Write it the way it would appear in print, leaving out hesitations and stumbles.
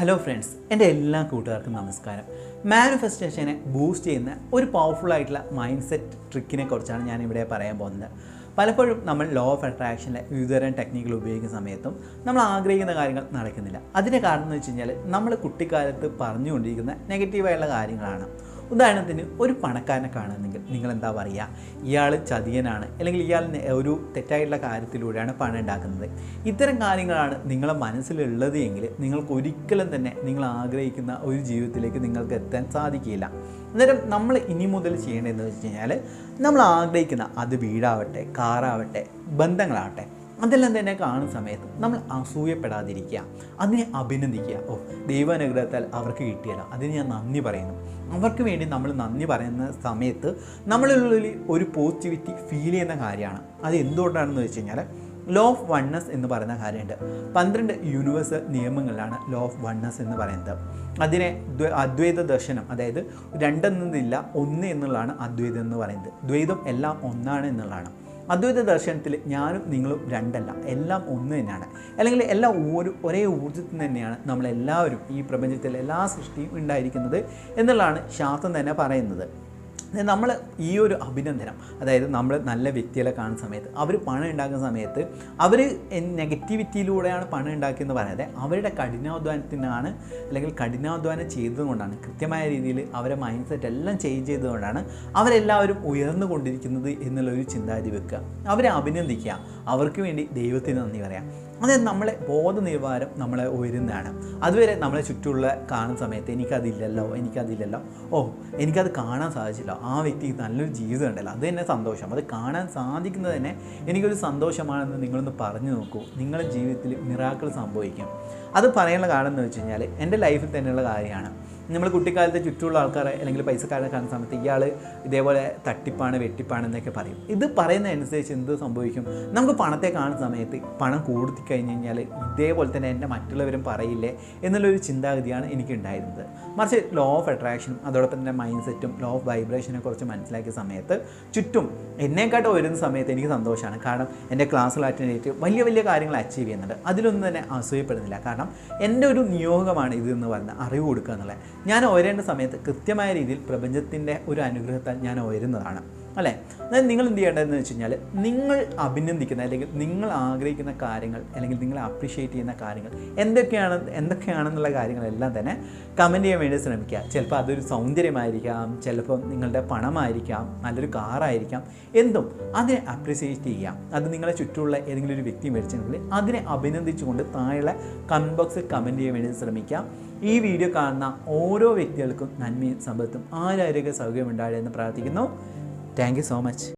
Hello friends, എൻ്റെ എല്ലാ കൂട്ടുകാർക്കും നമസ്കാരം. മാനിഫെസ്റ്റേഷനെ ബൂസ്റ്റ് ചെയ്യുന്ന ഒരു പവർഫുൾ ആയിട്ടുള്ള മൈൻഡ് സെറ്റ് ട്രിക്കിനെ കുറിച്ചാണ് ഞാൻ ഇവിടെ പറയാൻ പോകുന്നത്. പലപ്പോഴും നമ്മൾ ലോ ഓഫ് അട്രാക്ഷനിലെ വിവിധതരം ടെക്നിക്കുകൾ ഉപയോഗിക്കുന്ന സമയത്തും നമ്മൾ ആഗ്രഹിക്കുന്ന കാര്യങ്ങൾ നടക്കുന്നില്ല. അതിൻ്റെ കാരണം എന്ന് വെച്ച് കഴിഞ്ഞാൽ നമ്മൾ കുട്ടിക്കാലത്ത് പറഞ്ഞുകൊണ്ടിരിക്കുന്ന നെഗറ്റീവായുള്ള കാര്യങ്ങളാണ്. ഉദാഹരണത്തിന് ഒരു പണക്കാരനെ കാണുന്നെങ്കിൽ നിങ്ങൾ എന്താ പറയുക, ഇയാൾ ചതിയനാണ്, അല്ലെങ്കിൽ ഇയാൾ ഒരു തെറ്റായിട്ടുള്ള കാര്യത്തിലൂടെയാണ് പണം ഉണ്ടാക്കുന്നത്. ഇത്തരം കാര്യങ്ങളാണ് നിങ്ങളെ മനസ്സിലുള്ളത് എങ്കിൽ നിങ്ങൾക്ക് ഒരിക്കലും തന്നെ നിങ്ങൾ ആഗ്രഹിക്കുന്ന ഒരു ജീവിതത്തിലേക്ക് നിങ്ങൾക്ക് എത്താൻ സാധിക്കില്ല. അന്നേരം നമ്മൾ ഇനി മുതൽ ചെയ്യേണ്ടതെന്ന് വെച്ച് കഴിഞ്ഞാൽ നമ്മൾ ആഗ്രഹിക്കുന്ന അത് വീടാവട്ടെ, കാറാവട്ടെ, ബന്ധങ്ങളാവട്ടെ, അതെല്ലാം തന്നെ കാണുന്ന സമയത്ത് നമ്മൾ അസൂയപ്പെടാതിരിക്കുക, അതിനെ അഭിനന്ദിക്കുക. ദൈവാനുഗ്രഹത്താൽ അവർക്ക് കിട്ടിയല്ലോ, അതിന് ഞാൻ നന്ദി പറയുന്നു. അവർക്ക് വേണ്ടി നമ്മൾ നന്ദി പറയുന്ന സമയത്ത് നമ്മളുള്ളിൽ ഒരു പോസിറ്റിവിറ്റി ഫീൽ ചെയ്യുന്ന കാര്യമാണ്. അത് എന്തുകൊണ്ടാണെന്ന് വെച്ച് കഴിഞ്ഞാൽ ലോ ഓഫ് വൺനെസ് എന്ന് പറയുന്ന കാര്യമുണ്ട്. 12 യൂണിവേഴ്സൽ നിയമങ്ങളിലാണ് ലോ ഓഫ് വൺനെസ് എന്ന് പറയുന്നത്. അതിനെ അദ്വൈത ദർശനം, അതായത് രണ്ടെന്നതില്ല ഒന്ന് എന്നുള്ളതാണ് അദ്വൈതം എന്ന് പറയുന്നത്. ദ്വൈതം എല്ലാം ഒന്നാണ് എന്നുള്ളതാണ്. അദ്വൈത ദർശനത്തിൽ ഞാനും നിങ്ങളും രണ്ടല്ല, എല്ലാം ഒന്ന് തന്നെയാണ്. അല്ലെങ്കിൽ എല്ലാം ഒരേ ഊർജ്ജത്തിൽ തന്നെയാണ് നമ്മളെല്ലാവരും ഈ പ്രപഞ്ചത്തിലെ എല്ലാ സൃഷ്ടിയും ഉണ്ടായിരിക്കുന്നത് എന്നുള്ളതാണ് ശാസ്ത്രം തന്നെ പറയുന്നത്. നമ്മൾ ഈ ഒരു അഭിനന്ദനം, അതായത് നമ്മൾ നല്ല വ്യക്തികളെ കാണുന്ന സമയത്ത് അവർ പണം ഉണ്ടാക്കുന്ന സമയത്ത് അവർ നെഗറ്റിവിറ്റിയിലൂടെയാണ് പണം ഉണ്ടാക്കിയെന്ന് പറയാതെ അവരുടെ കഠിനാധ്വാനത്തിനാണ്, അല്ലെങ്കിൽ കഠിനാധ്വാനം ചെയ്തതുകൊണ്ടാണ്, കൃത്യമായ രീതിയിൽ അവരെ മൈൻഡ് സെറ്റ് എല്ലാം ചേഞ്ച് ചെയ്തുകൊണ്ടാണ് അവരെല്ലാവരും ഉയർന്നു കൊണ്ടിരിക്കുന്നത് എന്നുള്ളൊരു ചിന്താഗതി വെക്കുക. അവരെ അഭിനന്ദിക്കുക, അവർക്ക് വേണ്ടി ദൈവത്തിന് നന്ദി പറയാം. അതായത് നമ്മളെ ബോധനിലവാരം നമ്മളെ ഉയരുന്നതാണ്. അതുവരെ നമ്മളെ ചുറ്റുമുള്ള കാണുന്ന സമയത്ത് എനിക്കതില്ലല്ലോ, എനിക്കത് കാണാൻ സാധിച്ചില്ല, ആ വ്യക്തിക്ക് നല്ലൊരു ജീവിതം ഉണ്ടല്ലോ, അത് തന്നെ സന്തോഷം. അത് കാണാൻ സാധിക്കുന്നത് തന്നെ എനിക്കൊരു സന്തോഷമാണെന്ന് നിങ്ങളൊന്ന് പറഞ്ഞു നോക്കൂ. നിങ്ങളുടെ ജീവിതത്തിൽ മിറാക്കിൾ സംഭവിക്കും. അത് പറയാനുള്ള കാരണം എന്ന് വെച്ച് കഴിഞ്ഞാൽ എൻ്റെ ലൈഫിൽ തന്നെയുള്ള കാര്യമാണ്. നമ്മൾ കുട്ടിക്കാലത്ത് ചുറ്റുമുള്ള ആൾക്കാരെ അല്ലെങ്കിൽ പൈസക്കാരെ കാണുന്ന സമയത്ത് ഇയാൾ ഇതേപോലെ തട്ടിപ്പാണ്, വെട്ടിപ്പാണ് എന്നൊക്കെ പറയും. ഇത് പറയുന്നതനുസരിച്ച് എന്ത് സംഭവിക്കും? നമുക്ക് പണത്തെ കാണുന്ന സമയത്ത് പണം കൂടി കഴിഞ്ഞ് കഴിഞ്ഞാൽ ഇതേപോലെ തന്നെ എൻ്റെ മറ്റുള്ളവരും പറയില്ലേ എന്നുള്ളൊരു ചിന്താഗതിയാണ് എനിക്കുണ്ടായിരുന്നത്. മറിച്ച് ലോ ഓഫ് അട്രാക്ഷനും അതോടൊപ്പം തന്നെ മൈൻഡ് സെറ്റും ലോ ഓഫ് വൈബ്രേഷനെ കുറിച്ച് മനസ്സിലാക്കിയ സമയത്ത് ചുറ്റും എന്നെക്കാട്ട് വരുന്ന സമയത്ത് എനിക്ക് സന്തോഷമാണ്. കാരണം എൻ്റെ ക്ലാസ്സിൽ അറ്റൻഡ് ചെയ്തിട്ട് വലിയ വലിയ കാര്യങ്ങൾ അച്ചീവ് ചെയ്യുന്നുണ്ട്. അതിലൊന്നും തന്നെ അസൂയപ്പെടുന്നില്ല. കാരണം എൻ്റെ ഒരു നിയോഗമാണ് ഇതെന്ന് പറഞ്ഞാൽ അറിവ് കൊടുക്കുക എന്നുള്ളത്. ഞാൻ ഉയരേണ്ട സമയത്ത് കൃത്യമായ രീതിയിൽ പ്രപഞ്ചത്തിൻ്റെ ഒരു അനുഗ്രഹത്താൽ ഞാൻ ഉയരുന്നതാണ്, അല്ലേ? അതായത് നിങ്ങൾ എന്ത് ചെയ്യേണ്ടതെന്ന് വെച്ച് കഴിഞ്ഞാൽ നിങ്ങൾ അഭിനന്ദിക്കുന്ന അല്ലെങ്കിൽ നിങ്ങൾ ആഗ്രഹിക്കുന്ന കാര്യങ്ങൾ, അല്ലെങ്കിൽ നിങ്ങൾ അപ്രീഷിയേറ്റ് ചെയ്യുന്ന കാര്യങ്ങൾ എന്തൊക്കെയാണെന്നുള്ള കാര്യങ്ങളെല്ലാം തന്നെ കമൻറ്റ് ചെയ്യാൻ വേണ്ടി ശ്രമിക്കുക. ചിലപ്പോൾ അതൊരു സൗന്ദര്യമായിരിക്കാം, ചിലപ്പോൾ നിങ്ങളുടെ പണമായിരിക്കാം, നല്ലൊരു കാറായിരിക്കാം, എന്തും അതിനെ അപ്രീഷിയേറ്റ് ചെയ്യാം. അത് നിങ്ങളെ ചുറ്റുമുള്ള ഏതെങ്കിലും ഒരു വ്യക്തി മേടിച്ചെങ്കിൽ അതിനെ അഭിനന്ദിച്ചുകൊണ്ട് താഴെ കമൻറ്റ് ബോക്സിൽ കമൻറ്റ് ചെയ്യാൻ വേണ്ടി ശ്രമിക്കുക. ഈ വീഡിയോ കാണുന്ന ഓരോ വ്യക്തികൾക്കും നന്മയും സമ്പത്തും ആരോഗ്യ സൗകര്യം ഉണ്ടാകട്ടെ എന്ന് പ്രാർത്ഥിക്കുന്നു. Thank you so much.